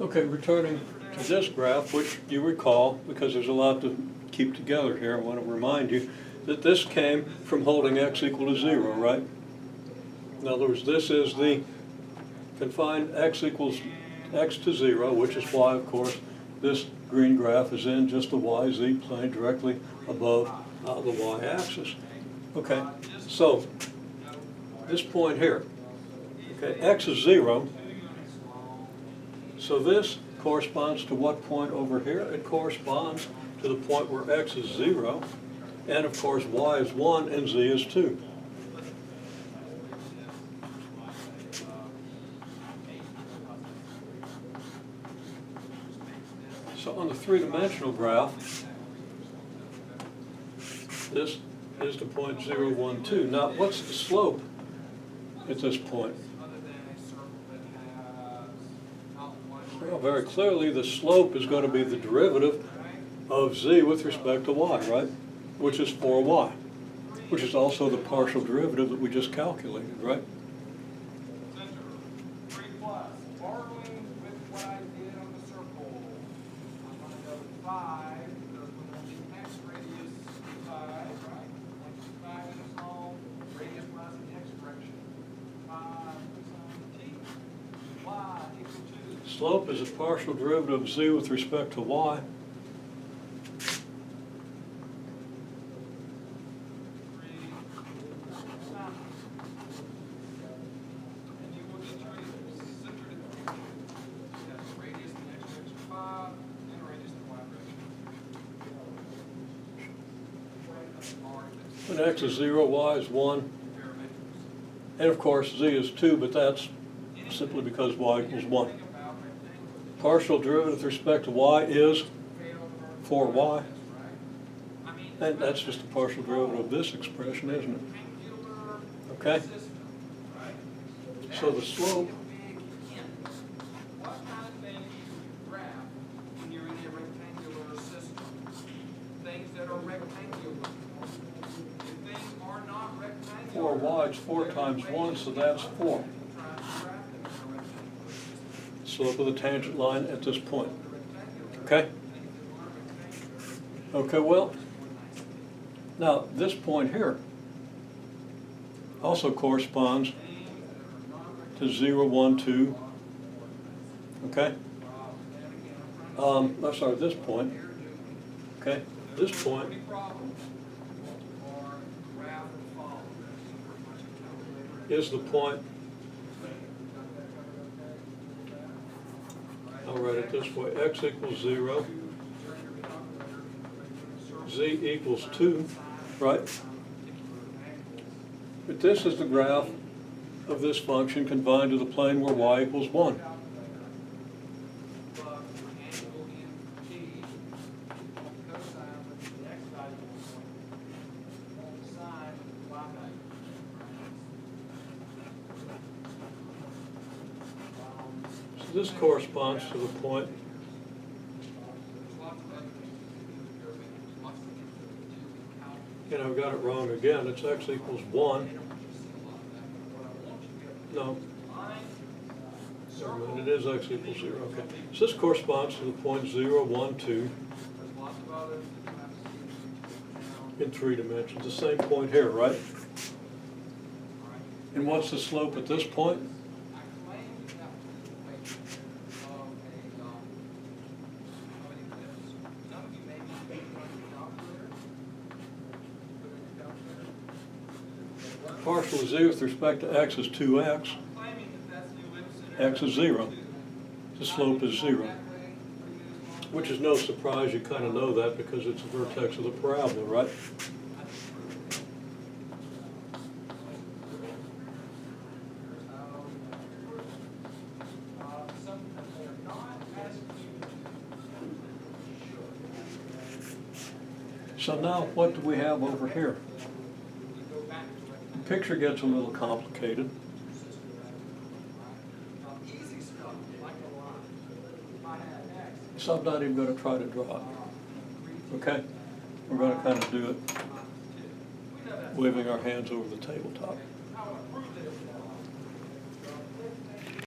Okay, returning to this graph, which you recall, because there's a lot to keep together here, I want to remind you that this came from holding x equal to 0, right? In other words, this is the confined x equals x to 0, which is why, of course, this green graph is in just the YZ plane directly above the y-axis. Okay, so this point here, okay, x is 0, so this corresponds to what point over here? It corresponds to the point where x is 0, and of course y is 1 and z is 2. So on the three-dimensional graph, this is the point 0, 1, 2. Now, what's the slope at this point? Well, very clearly, the slope is going to be the derivative of z with respect to y, right? Which is 4y, which is also the partial derivative that we just calculated, right? Slope is a partial derivative of z with respect to y. When x is 0, y is 1, and of course z is 2, but that's simply because y equals 1. Partial derivative with respect to y is 4y, and that's just a partial derivative of this expression, isn't it? Okay? So the slope for y is 4 times 1, so that's 4. Slope of the tangent line at this point. Okay? Okay, well, now this point here also corresponds to 0, 1, 2. Okay? I'm sorry, this point. Okay? This point is the point, I'll write it this way, x equals 0, z equals 2, right? But this is the graph of this function confined to the plane where y equals 1. This corresponds to the point and I've got it wrong again. It's x equals 1. No. It is x equals 0. Okay. So this corresponds to the point 0, 1, 2 in 3 dimensions. The same point here, right? And what's the slope at this point? Partial of z with respect to x is 2x. X is 0. The slope is 0. Which is no surprise, you kind of know that because it's the vertex of the parabola, right? So now what do we have over here? The picture gets a little complicated. So I'm not even going to try to draw it. Okay? We're going to kind of do it waving our hands over the tabletop.